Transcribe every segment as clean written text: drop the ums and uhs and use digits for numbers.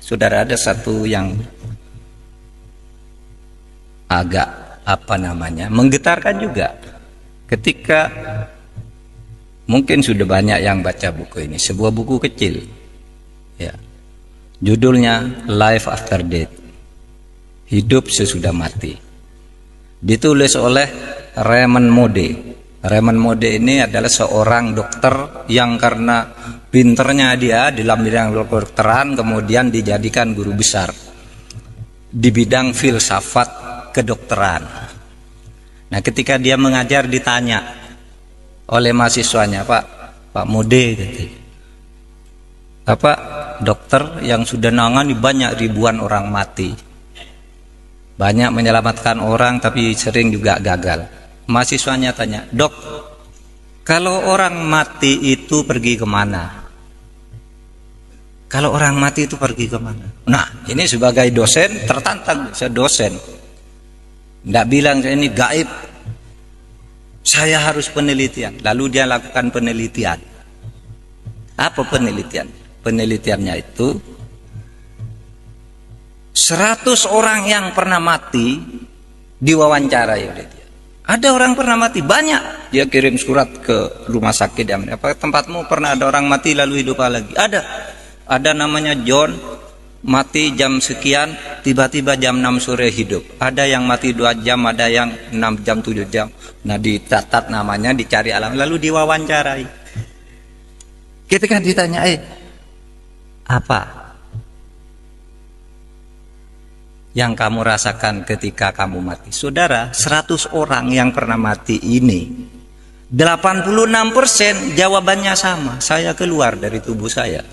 Saudara, ada satu yang agak menggetarkan juga. Ketika mungkin sudah banyak yang baca buku ini, sebuah buku kecil, ya, judulnya Life After Death, hidup sesudah mati, ditulis oleh Raymond Moody. Raymond Moody ini adalah seorang dokter yang karena pinternya dia dalam bidang kedokteran kemudian dijadikan guru besar di bidang filsafat kedokteran. Nah, ketika dia mengajar ditanya oleh mahasiswanya, Pak Moody, Bapak dokter yang sudah nangani banyak ribuan orang mati, banyak menyelamatkan orang tapi sering juga gagal. Mahasiswanya tanya, Dok, kalau orang mati itu pergi kemana? Kalau orang mati itu pergi kemana? Nah, ini sebagai dosen tertantang, saya dosen. Tidak bilang saya ini gaib, saya harus penelitian. Lalu dia lakukan penelitian. Apa penelitian? Penelitiannya itu 100 orang yang pernah mati diwawancarai oleh dia. Ada orang pernah mati banyak, dia kirim surat ke rumah sakit. Apa tempatmu pernah ada orang mati lalu hidup lagi? Ada namanya John, mati jam sekian, tiba-tiba jam 6 sore hidup. Ada yang mati 2 jam, ada yang 6 jam, 7 jam. Nah, dicatat namanya, dicari alam, lalu diwawancarai. Ketika ditanya, apa yang kamu rasakan ketika kamu mati? Saudara, 100 orang yang pernah mati ini 86% jawabannya sama, saya keluar dari tubuh saya.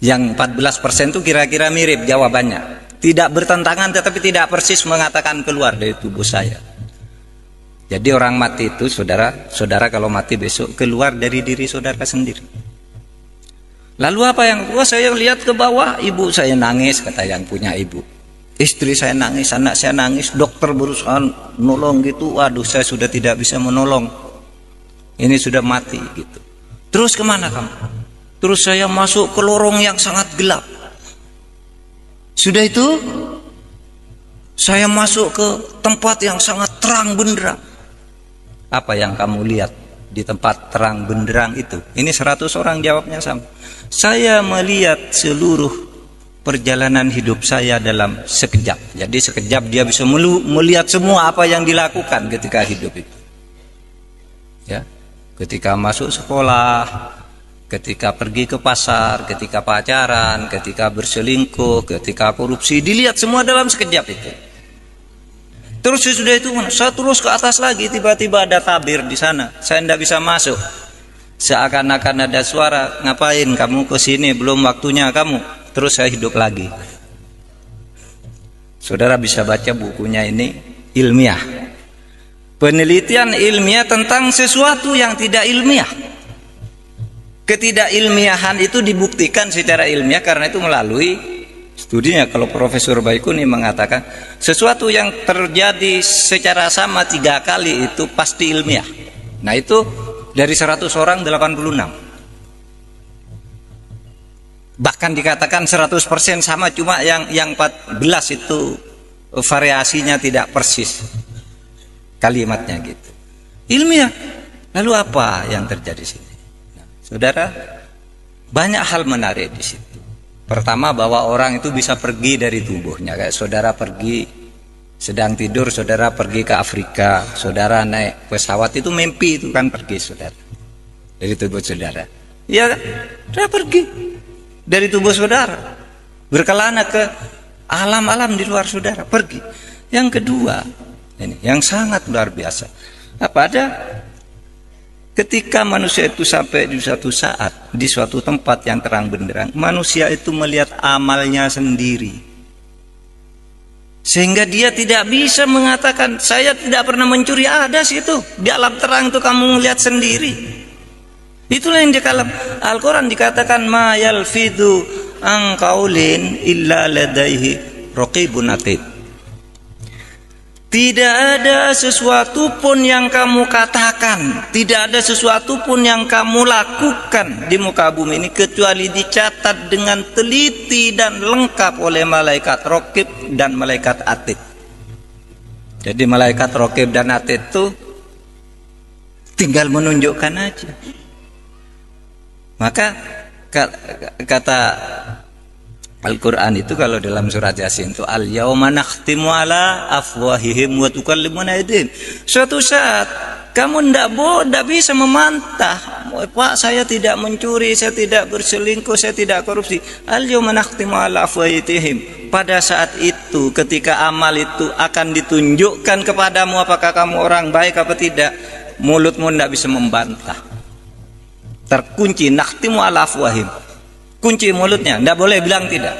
Yang 14% itu kira-kira mirip jawabannya, tidak bertentangan tetapi tidak persis mengatakan keluar dari tubuh saya. Jadi orang mati itu, saudara kalau mati besok keluar dari diri saudara sendiri. Lalu apa yang saya lihat ke bawah, ibu saya nangis, kata yang punya ibu. Istri saya nangis, anak saya nangis, dokter berusaha nolong gitu. Waduh, saya sudah tidak bisa menolong. Ini sudah mati gitu. Terus kemana kamu? Terus saya masuk ke lorong yang sangat gelap. Sudah itu saya masuk ke tempat yang sangat terang benderang. Apa yang kamu lihat di tempat terang benderang itu? Ini 100 orang jawabnya sama. Saya melihat seluruh perjalanan hidup saya dalam sekejap. Jadi sekejap dia bisa melihat semua apa yang dilakukan ketika hidup itu. Ya, ketika masuk sekolah, ketika pergi ke pasar, ketika pacaran, ketika berselingkuh, ketika korupsi, dilihat semua dalam sekejap itu. Terus sesudah itu saya terus ke atas lagi, tiba-tiba ada tabir di sana. Saya tidak bisa masuk. Seakan-akan ada suara, ngapain kamu ke sini, belum waktunya kamu. Terus saya hidup lagi. Saudara bisa baca bukunya, ini ilmiah. Penelitian ilmiah tentang sesuatu yang tidak ilmiah. Ketidakilmiahan itu dibuktikan secara ilmiah karena itu melalui studinya. Kalau Profesor Baikuni mengatakan sesuatu yang terjadi secara sama 3 kali itu pasti ilmiah. Nah, itu dari 100 orang 86. Bahkan dikatakan 100% sama, cuma yang 14 itu variasinya tidak persis kalimatnya gitu. Ilmiah. Lalu apa yang terjadi di sini? Nah, saudara, banyak hal menarik di situ. Pertama, bahwa orang itu bisa pergi dari tubuhnya. Kayak saudara pergi sedang tidur, saudara pergi ke Afrika, saudara naik pesawat, itu mimpi, itu kan pergi saudara dari tubuh saudara. Iya kan? Saudara pergi dari tubuh saudara, berkelana ke alam-alam di luar saudara, pergi. Yang kedua, ini yang sangat luar biasa. Apa ada? Ketika manusia itu sampai di suatu saat, di suatu tempat yang terang benderang, manusia itu melihat amalnya sendiri. Sehingga dia tidak bisa mengatakan, saya tidak pernah mencuri. Ada sih itu, di alam terang itu kamu melihat sendiri. Itulah yang di dalam Al-Quran dikatakan, ma yalfidhu an qaulin illa ladaihi raqibun atid. Tidak ada sesuatu pun yang kamu katakan, tidak ada sesuatu pun yang kamu lakukan di muka bumi ini kecuali dicatat dengan teliti dan lengkap oleh malaikat Raqib dan malaikat Atid. Jadi malaikat Raqib dan Atid itu tinggal menunjukkan aja. Maka kata Al-Quran itu kalau dalam surat Yasin itu al-yauma nakhtimu ala afwahihim wa tukallimuna aydihim. Suatu saat kamu tidak bisa memantah, Pak, saya tidak mencuri, saya tidak berselingkuh, saya tidak korupsi. Al-yauma nakhtimu ala afwahihim. Pada saat itu ketika amal itu akan ditunjukkan kepadamu apakah kamu orang baik apa tidak, mulutmu tidak bisa membantah. Terkunci, nakhtimu ala afwahihim. Kunci mulutnya, tidak boleh bilang tidak.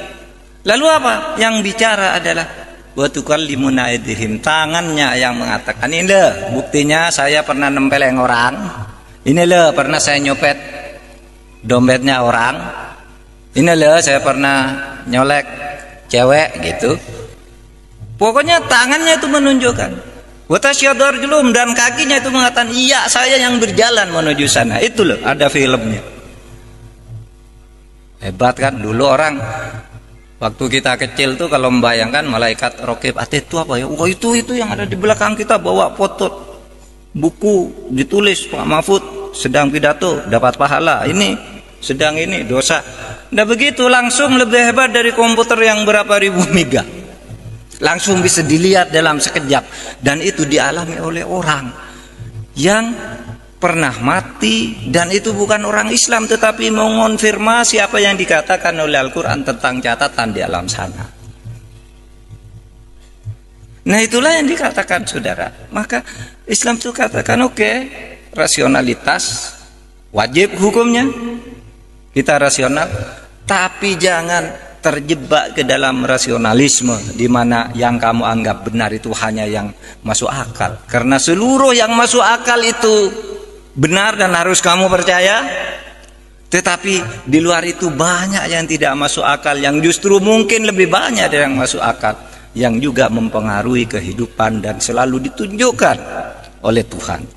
Lalu apa? Yang bicara adalah wa tukallimuna aydihim, tangannya yang mengatakan, ini loh buktinya saya pernah nempeleng orang, ini loh pernah saya nyopet dompetnya orang, ini loh saya pernah nyolek cewek gitu. Pokoknya tangannya itu menunjukkan. Wa tasyhadu arjuluhum, dan kakinya itu mengatakan iya saya yang berjalan menuju sana. Itu loh ada filmnya. Hebat kan dulu orang waktu kita kecil tuh kalau membayangkan malaikat Raqib Atid itu apa ya? Oh itu yang ada di belakang kita bawa foto buku ditulis Pak Mahfud sedang pidato dapat pahala, ini sedang ini dosa. Nah begitu langsung lebih hebat dari komputer yang berapa ribu mega. Langsung bisa dilihat dalam sekejap, dan itu dialami oleh orang yang pernah mati, dan itu bukan orang Islam tetapi mengonfirmasi apa yang dikatakan oleh Al-Quran tentang catatan di alam sana. Nah itulah yang dikatakan saudara. Maka Islam itu katakan oke, rasionalitas wajib hukumnya, kita rasional, tapi jangan terjebak ke dalam rasionalisme di mana yang kamu anggap benar itu hanya yang masuk akal. Karena seluruh yang masuk akal itu benar dan harus kamu percaya, tetapi di luar itu banyak yang tidak masuk akal, yang justru mungkin lebih banyak dari yang masuk akal, yang juga mempengaruhi kehidupan dan selalu ditunjukkan oleh Tuhan.